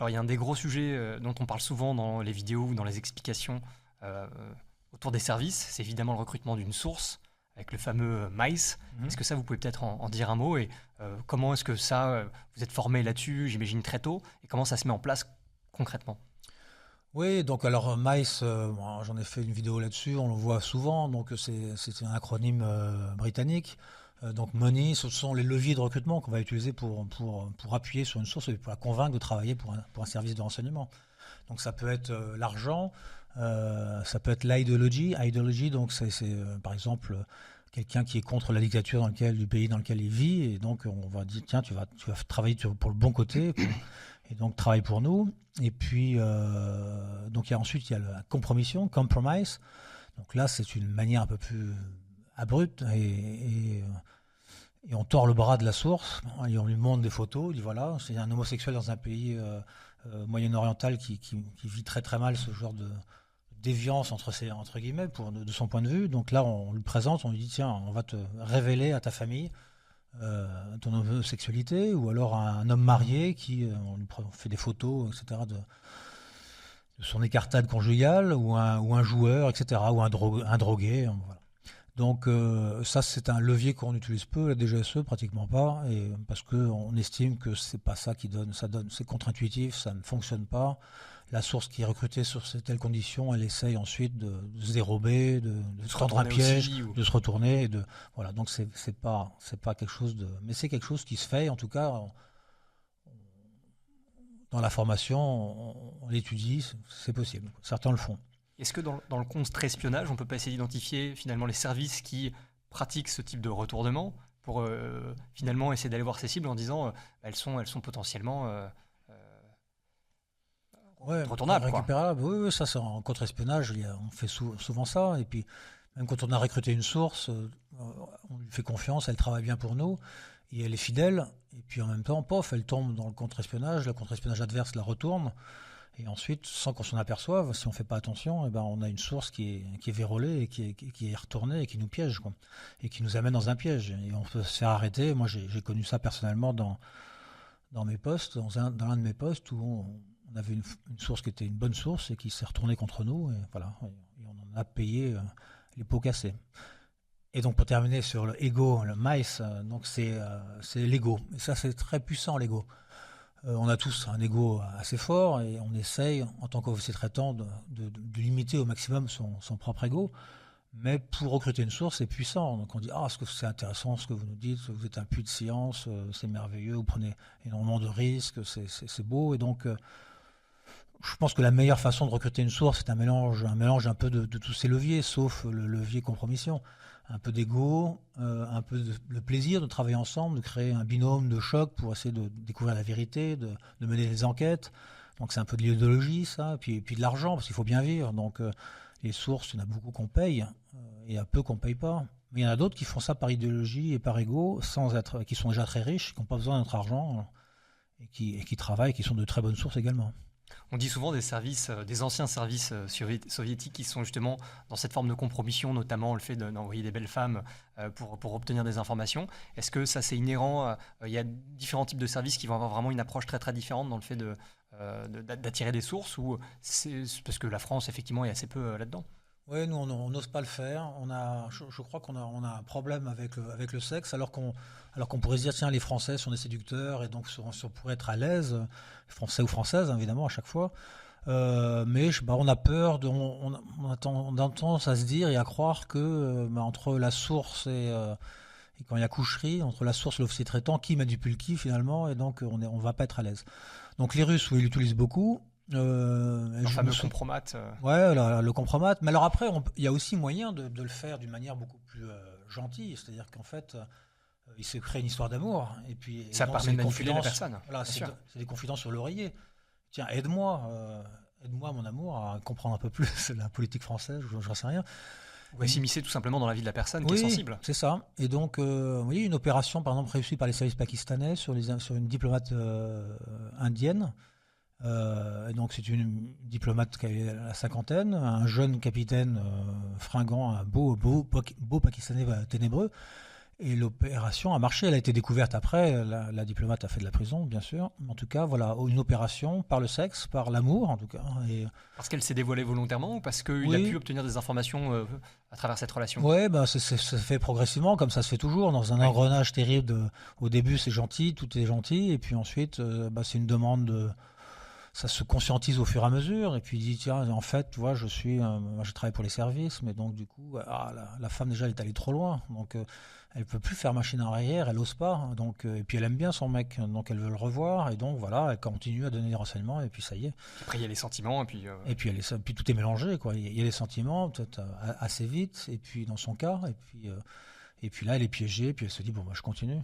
Alors, il y a un des gros sujets dont on parle souvent dans les vidéos ou dans les explications euh, autour des services, c'est évidemment le recrutement d'une source avec le fameux MICE. Mhm. Est-ce que ça, vous pouvez peut-être en dire un mot et comment est-ce que ça, vous êtes formé là-dessus, j'imagine très tôt, et comment ça se met en place concrètement? Oui, donc alors MICE, bon, j'en ai fait une vidéo là-dessus, on le voit souvent, donc c'est un acronyme britannique. Donc Money, ce sont les leviers de recrutement qu'on va utiliser pour appuyer sur une source et pour la convaincre de travailler pour un service de renseignement. Donc ça peut être l'argent, ça peut être l'idéologie. Idéologie, donc par exemple quelqu'un qui est contre la dictature du pays dans lequel il vit, et donc on va dire tiens tu vas travailler pour le bon côté, et donc travaille pour nous. Et puis donc ensuite il y a la compromission, compromise. Donc là c'est une manière un peu plus abrupte et on tord le bras de la source et on lui montre des photos. Il dit voilà, c'est un homosexuel dans un pays moyen-oriental qui vit très très mal ce genre de déviance entre guillemets de son point de vue. Donc là, on lui présente, on lui dit tiens, on va te révéler à ta famille ton homosexualité, ou alors un homme marié on lui fait des photos, etc. de son écartade conjugale, ou un joueur, etc. Ou un drogué. Voilà. Donc ça c'est un levier qu'on utilise peu, la DGSE pratiquement pas, et parce qu'on estime que c'est pas ça qui c'est contre-intuitif, ça ne fonctionne pas. La source qui est recrutée sur ces telles conditions, elle essaye ensuite de se dérober, de se tendre un piège, de se retourner, voilà. Donc c'est pas quelque chose mais c'est quelque chose qui se fait, en tout cas dans la formation, on l'étudie, c'est possible. Certains le font. Est-ce que dans le contre-espionnage, on peut pas essayer d'identifier finalement les services qui pratiquent ce type de retournement pour finalement essayer d'aller voir ces cibles en disant elles sont potentiellement Ouais, retournables, quoi. récupérable. Oui, oui, ça c'est en contre-espionnage, on fait souvent ça. Et puis, même quand on a recruté une source, on lui fait confiance, elle travaille bien pour nous, et elle est fidèle. Et puis en même temps, pof, elle tombe dans le contre-espionnage, le contre-espionnage adverse la retourne. Et ensuite, sans qu'on s'en aperçoive, si on ne fait pas attention, eh ben, on a une source qui est vérolée et qui est retournée et qui nous piège, quoi, et qui nous amène dans un piège. Et on peut se faire arrêter. Moi, j'ai connu ça personnellement dans mes postes, dans l'un de mes postes où on avait une source qui était une bonne source et qui s'est retournée contre nous. Et voilà, et on en a payé les pots cassés. Et donc, pour terminer sur le ego, le mice, donc c'est l'ego. Et ça, c'est très puissant, l'ego. On a tous un ego assez fort et on essaye, en tant qu'officier traitant, de limiter au maximum son propre ego. Mais pour recruter une source, c'est puissant. Donc on dit ah, est-ce que c'est intéressant ce que vous nous dites, vous êtes un puits de science, c'est merveilleux, vous prenez énormément de risques, c'est beau. Et donc je pense que la meilleure façon de recruter une source, c'est un mélange un peu de tous ces leviers, sauf le levier compromission. Un peu d'ego, un peu de plaisir de travailler ensemble, de créer un binôme de choc pour essayer de découvrir la vérité, de mener des enquêtes. Donc c'est un peu de l'idéologie, ça, et puis de l'argent, parce qu'il faut bien vivre. Donc les sources, il y en a beaucoup qu'on paye, et il y a peu qu'on paye pas. Mais il y en a d'autres qui font ça par idéologie et par ego, qui sont déjà très riches, qui n'ont pas besoin de notre argent, et qui travaillent, qui sont de très bonnes sources également. On dit souvent des services, des anciens services soviétiques qui sont justement dans cette forme de compromission, notamment le fait d'envoyer des belles femmes pour obtenir des informations. Est-ce que ça c'est inhérent? Il y a différents types de services qui vont avoir vraiment une approche très très différente dans le fait d'attirer des sources, ou c'est parce que la France effectivement est assez peu là-dedans? Oui, nous, on n'ose pas le faire. Je crois qu'on a un problème avec le sexe, alors qu'on pourrait se dire, tiens, les Français sont des séducteurs, et donc on pourrait être à l'aise, Français ou Françaises, hein, évidemment, à chaque fois. Mais on a peur, on a tendance à se dire et à croire que entre la source et quand il y a coucherie, entre la source et l'officier traitant, qui manipule qui finalement, et donc on va pas être à l'aise. Donc les Russes, oui, ils l'utilisent beaucoup. Le fameux compromat. Ouais, le compromat. Mais alors après, il y a aussi moyen de le faire d'une manière beaucoup plus gentille. C'est-à-dire qu'en fait, il se crée une histoire d'amour. Et Ça donc, permet de manipuler la personne. Voilà, Bien sûr. c'est des confidences sur l'oreiller. Tiens, aide-moi, mon amour, à comprendre un peu plus la politique française, je n'en sais rien. Ou à s'immiscer tout simplement dans la vie de la personne qui est sensible. C'est ça. Et donc, vous voyez, une opération, par exemple, réussie par les services pakistanais sur une diplomate indienne. Et donc c'est une diplomate qui avait la cinquantaine, un jeune capitaine fringant, un beau Pakistanais ténébreux. Et l'opération a marché. Elle a été découverte après. La diplomate a fait de la prison, bien sûr. En tout cas, voilà, une opération par le sexe, par l'amour, en tout cas. Et Parce qu'elle s'est dévoilée volontairement ou parce qu'il a oui, pu obtenir des informations à travers cette relation? ouais, bah, ça se fait progressivement, comme ça se fait toujours, dans un Oui. engrenage terrible. Au début, c'est gentil, tout est gentil, et puis ensuite, bah, c'est une demande ça se conscientise au fur et à mesure, et puis il dit, tiens, en fait, tu vois, moi, je travaille pour les services, mais donc du coup, la femme déjà, elle est allée trop loin, donc elle peut plus faire machine arrière, elle ose pas, hein, donc, et puis elle aime bien son mec, donc elle veut le revoir, et donc voilà, elle continue à donner des renseignements, et puis ça y est. Après, il y a les sentiments, et puis Puis tout est mélangé, quoi. Il y a les sentiments, peut-être assez vite, et puis dans son cas, et puis là, elle est piégée, puis elle se dit, bon, bah, je continue.